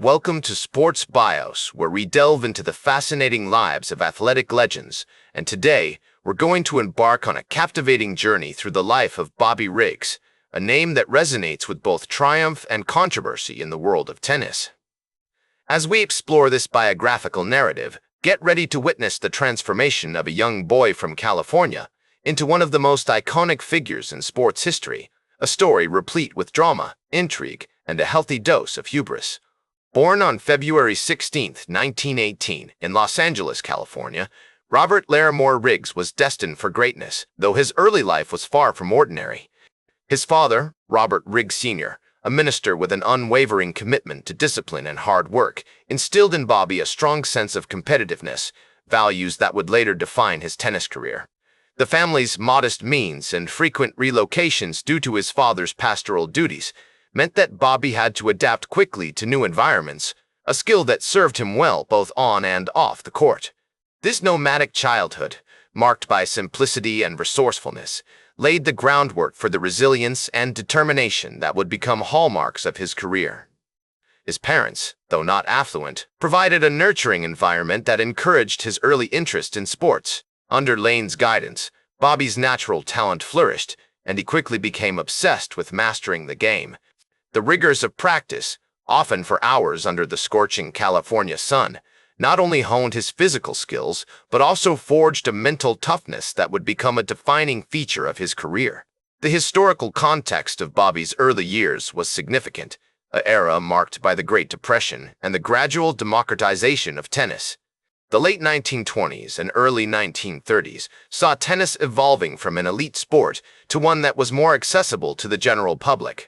Welcome to Sports Bios, where we delve into the fascinating lives of athletic legends, and today we're going to embark on a captivating journey through the life of Bobby Riggs, a name that resonates with both triumph and controversy in the world of tennis. As we explore this biographical narrative, get ready to witness the transformation of a young boy from California into one of the most iconic figures in sports history, a story replete with drama, intrigue, and a healthy dose of hubris. Born on February 16, 1918, in Los Angeles, California, Robert Larimore Riggs was destined for greatness, though his early life was far from ordinary. His father, Robert Riggs Sr., a minister with an unwavering commitment to discipline and hard work, instilled in Bobby a strong sense of competitiveness, values that would later define his tennis career. The family's modest means and frequent relocations due to his father's pastoral duties meant that Bobby had to adapt quickly to new environments, a skill that served him well both on and off the court. This nomadic childhood, marked by simplicity and resourcefulness, laid the groundwork for the resilience and determination that would become hallmarks of his career. His parents, though not affluent, provided a nurturing environment that encouraged his early interest in sports. Under Lane's guidance, Bobby's natural talent flourished, and he quickly became obsessed with mastering the game. The rigors of practice, often for hours under the scorching California sun, not only honed his physical skills, but also forged a mental toughness that would become a defining feature of his career. The historical context of Bobby's early years was significant, an era marked by the Great Depression and the gradual democratization of tennis. The late 1920s and early 1930s saw tennis evolving from an elite sport to one that was more accessible to the general public.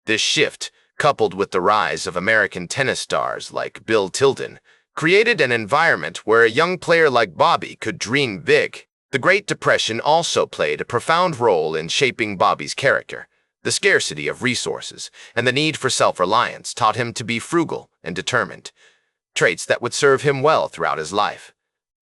This shift, coupled with the rise of American tennis stars like Bill Tilden, created an environment where a young player like Bobby could dream big. The Great Depression also played a profound role in shaping Bobby's character. The scarcity of resources and the need for self-reliance taught him to be frugal and determined, traits that would serve him well throughout his life.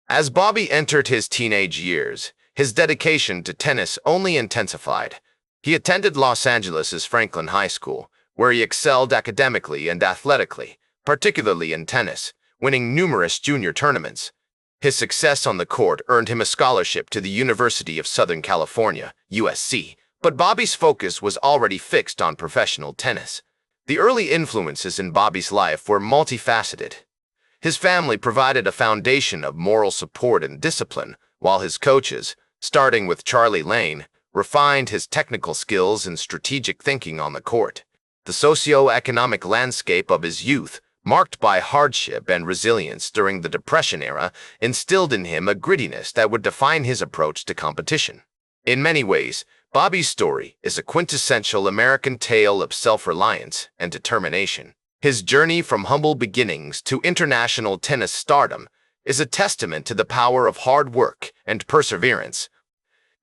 As Bobby entered his teenage years, his dedication to tennis only intensified. He attended Los Angeles' Franklin High School, where he excelled academically and athletically, particularly in tennis, winning numerous junior tournaments. His success on the court earned him a scholarship to the University of Southern California, USC, but Bobby's focus was already fixed on professional tennis. The early influences in Bobby's life were multifaceted. His family provided a foundation of moral support and discipline, while his coaches, starting with Charlie Lane, refined his technical skills and strategic thinking on the court. The socio-economic landscape of his youth, marked by hardship and resilience during the Depression era, instilled in him a grittiness that would define his approach to competition. In many ways, Bobby's story is a quintessential American tale of self-reliance and determination. His journey from humble beginnings to international tennis stardom is a testament to the power of hard work and perseverance.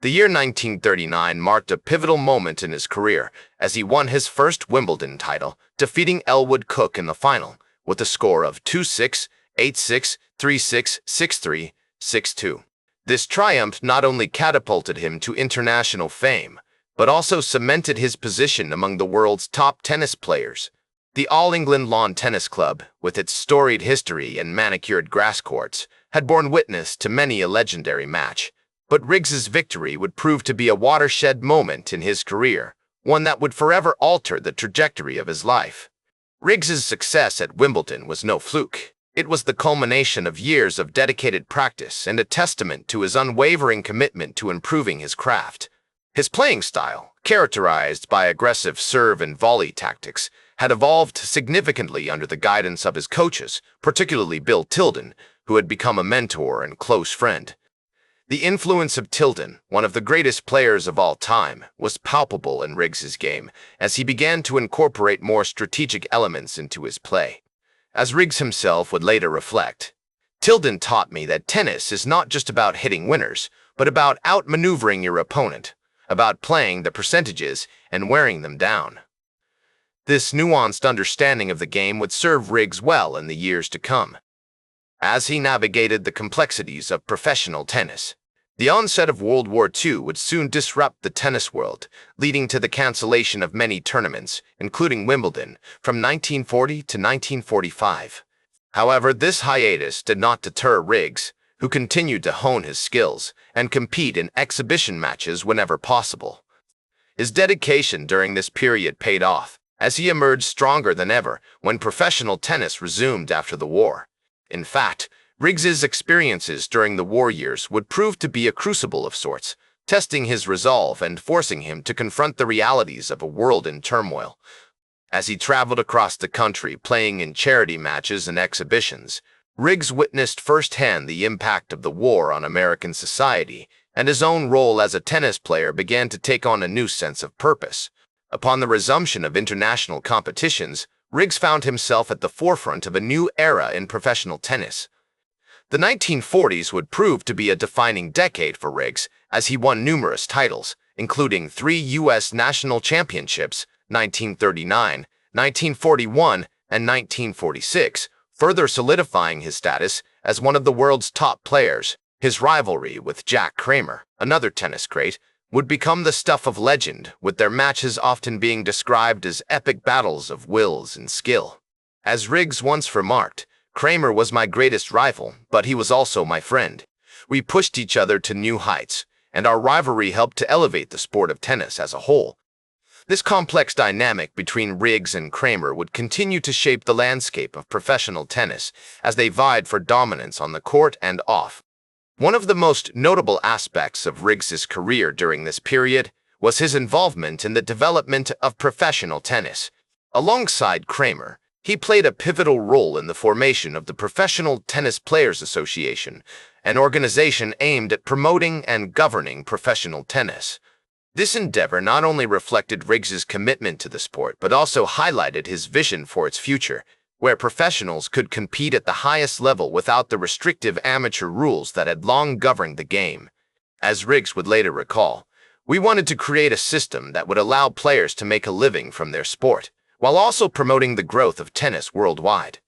The year 1939 marked a pivotal moment in his career as he won his first Wimbledon title, defeating Elwood Cook in the final with a score of 2-6, 8-6, 3-6, 6-3, 6-2. This triumph not only catapulted him to international fame, but also cemented his position among the world's top tennis players. The All England Lawn Tennis Club, with its storied history and manicured grass courts, had borne witness to many a legendary match. But Riggs's victory would prove to be a watershed moment in his career, one that would forever alter the trajectory of his life. Riggs's success at Wimbledon was no fluke. It was the culmination of years of dedicated practice and a testament to his unwavering commitment to improving his craft. His playing style, characterized by aggressive serve and volley tactics, had evolved significantly under the guidance of his coaches, particularly Bill Tilden, who had become a mentor and close friend. The influence of Tilden, one of the greatest players of all time, was palpable in Riggs's game as he began to incorporate more strategic elements into his play. As Riggs himself would later reflect, Tilden taught me that tennis is not just about hitting winners, but about outmaneuvering your opponent, about playing the percentages and wearing them down. This nuanced understanding of the game would serve Riggs well in the years to come. As he navigated the complexities of professional tennis, The onset of World War II would soon disrupt the tennis world, leading to the cancellation of many tournaments, including Wimbledon, from 1940 to 1945. However, this hiatus did not deter Riggs, who continued to hone his skills and compete in exhibition matches whenever possible. His dedication during this period paid off, as he emerged stronger than ever when professional tennis resumed after the war. In fact, Riggs's experiences during the war years would prove to be a crucible of sorts, testing his resolve and forcing him to confront the realities of a world in turmoil. As he traveled across the country playing in charity matches and exhibitions, Riggs witnessed firsthand the impact of the war on American society, and his own role as a tennis player began to take on a new sense of purpose. Upon the resumption of international competitions, Riggs found himself at the forefront of a new era in professional tennis. The 1940s would prove to be a defining decade for Riggs, as he won numerous titles, including 3 U.S. national championships, 1939, 1941, and 1946, further solidifying his status as one of the world's top players. His rivalry with Jack Kramer, another tennis great, would become the stuff of legend, with their matches often being described as epic battles of wills and skill. As Riggs once remarked, "Kramer was my greatest rival, but he was also my friend. We pushed each other to new heights, and our rivalry helped to elevate the sport of tennis as a whole." This complex dynamic between Riggs and Kramer would continue to shape the landscape of professional tennis as they vied for dominance on the court and off. One of the most notable aspects of Riggs's career during this period was his involvement in the development of professional tennis. Alongside Kramer, he played a pivotal role in the formation of the Professional Tennis Players Association, an organization aimed at promoting and governing professional tennis. This endeavor not only reflected Riggs's commitment to the sport, but also highlighted his vision for its future, where professionals could compete at the highest level without the restrictive amateur rules that had long governed the game. As Riggs would later recall, "We wanted to create a system that would allow players to make a living from their sport, while also promoting the growth of tennis worldwide.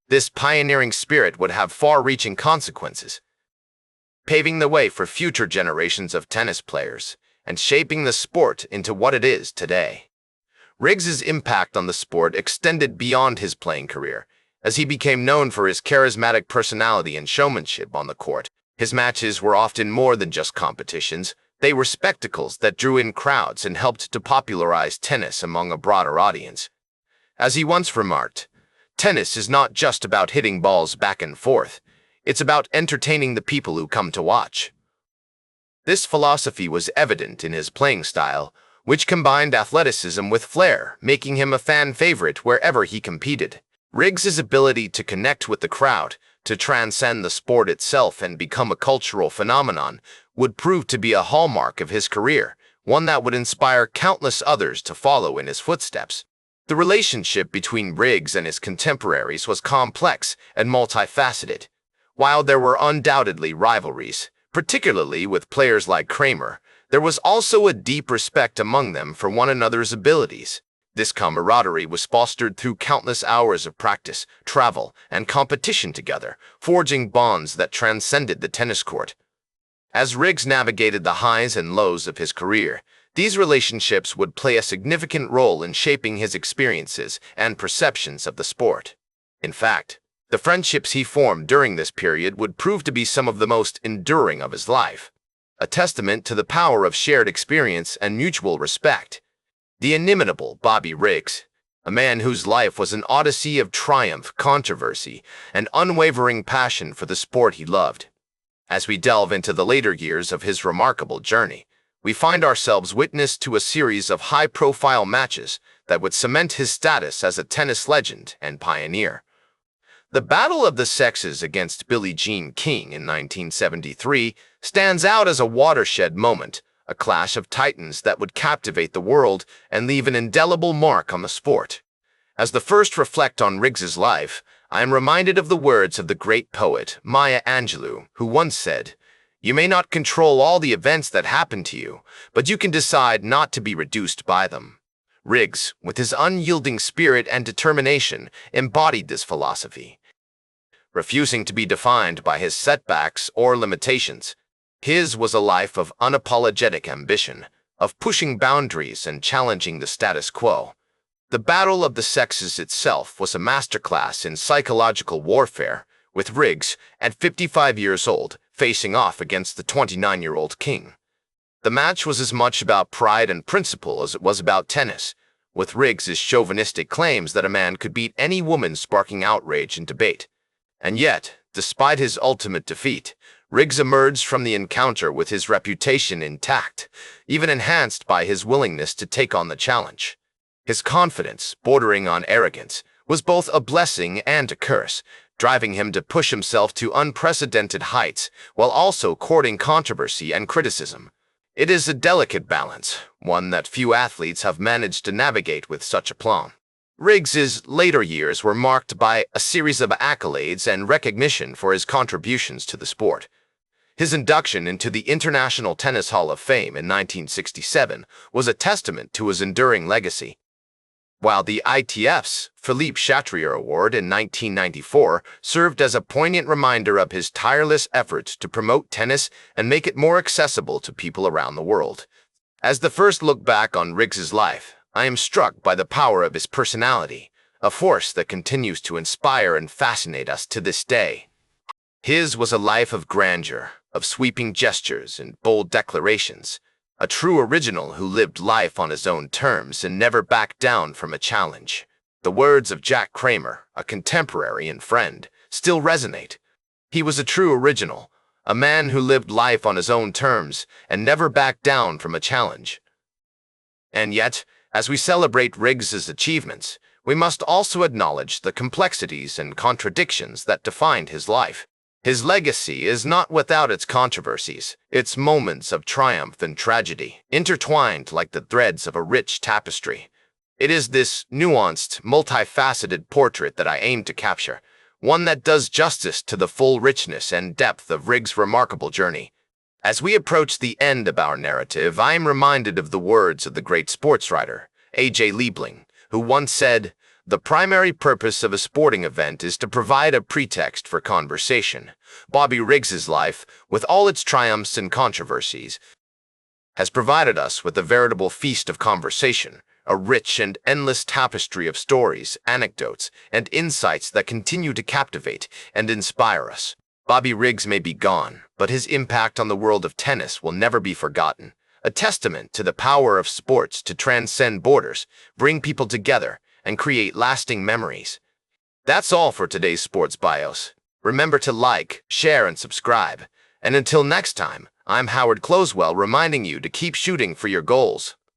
This pioneering spirit would have far-reaching consequences, paving the way for future generations of tennis players and shaping the sport into what it is today." Riggs's impact on the sport extended beyond his playing career, as he became known for his charismatic personality and showmanship on the court. His matches were often more than just competitions. They were spectacles that drew in crowds and helped to popularize tennis among a broader audience. As he once remarked, "Tennis is not just about hitting balls back and forth. It's about entertaining the people who come to watch." This philosophy was evident in his playing style, which combined athleticism with flair, making him a fan favorite wherever he competed. Riggs's ability to connect with the crowd, to transcend the sport itself and become a cultural phenomenon, would prove to be a hallmark of his career, one that would inspire countless others to follow in his footsteps. The relationship between Riggs and his contemporaries was complex and multifaceted. While there were undoubtedly rivalries, particularly with players like Kramer, there was also a deep respect among them for one another's abilities. This camaraderie was fostered through countless hours of practice, travel, and competition together, forging bonds that transcended the tennis court. As Riggs navigated the highs and lows of his career, these relationships would play a significant role in shaping his experiences and perceptions of the sport. In fact, the friendships he formed during this period would prove to be some of the most enduring of his life, a testament to the power of shared experience and mutual respect. The inimitable Bobby Riggs, a man whose life was an odyssey of triumph, controversy, and unwavering passion for the sport he loved. As we delve into the later years of his remarkable journey, we find ourselves witness to a series of high-profile matches that would cement his status as a tennis legend and pioneer. The Battle of the Sexes against Billie Jean King in 1973 stands out as a watershed moment, a clash of titans that would captivate the world and leave an indelible mark on the sport. As the first reflect on Riggs's life, I am reminded of the words of the great poet Maya Angelou, who once said, "You may not control all the events that happen to you, but you can decide not to be reduced by them." Riggs, with his unyielding spirit and determination, embodied this philosophy. Refusing to be defined by his setbacks or limitations, His was a life of unapologetic ambition, of pushing boundaries and challenging the status quo. The battle of the sexes itself was a masterclass in psychological warfare, with Riggs, at 55 years old, facing off against the 29-year-old king. The match was as much about pride and principle as it was about tennis, with Riggs's chauvinistic claims that a man could beat any woman sparking outrage and debate. And yet, despite his ultimate defeat, Riggs emerged from the encounter with his reputation intact, even enhanced by his willingness to take on the challenge. His confidence, bordering on arrogance, was both a blessing and a curse, driving him to push himself to unprecedented heights while also courting controversy and criticism. It is a delicate balance, one that few athletes have managed to navigate with such aplomb. Riggs's later years were marked by a series of accolades and recognition for his contributions to the sport. His induction into the International Tennis Hall of Fame in 1967 was a testament to his enduring legacy, while the ITF's Philippe Chatrier Award in 1994 served as a poignant reminder of his tireless efforts to promote tennis and make it more accessible to people around the world. As the first look back on Riggs's life, I am struck by the power of his personality, a force that continues to inspire and fascinate us to this day. His was a life of grandeur, of sweeping gestures and bold declarations, a true original who lived life on his own terms and never backed down from a challenge. The words of Jack Kramer, a contemporary and friend, still resonate. He was a true original, a man who lived life on his own terms and never backed down from a challenge. And yet, as we celebrate Riggs's achievements, we must also acknowledge the complexities and contradictions that defined his life. His legacy is not without its controversies, its moments of triumph and tragedy, intertwined like the threads of a rich tapestry. It is this nuanced, multifaceted portrait that I aim to capture, one that does justice to the full richness and depth of Riggs' remarkable journey. As we approach the end of our narrative, I am reminded of the words of the great sports writer, A.J. Liebling, who once said, "The primary purpose of a sporting event is to provide a pretext for conversation." Bobby Riggs's life, with all its triumphs and controversies, has provided us with a veritable feast of conversation, a rich and endless tapestry of stories, anecdotes, and insights that continue to captivate and inspire us. Bobby Riggs may be gone, but his impact on the world of tennis will never be forgotten, a testament to the power of sports to transcend borders, bring people together, and create lasting memories. That's all for today's Sports Bios. Remember to like, share, and subscribe. And until next time, I'm Howard Closewell reminding you to keep shooting for your goals.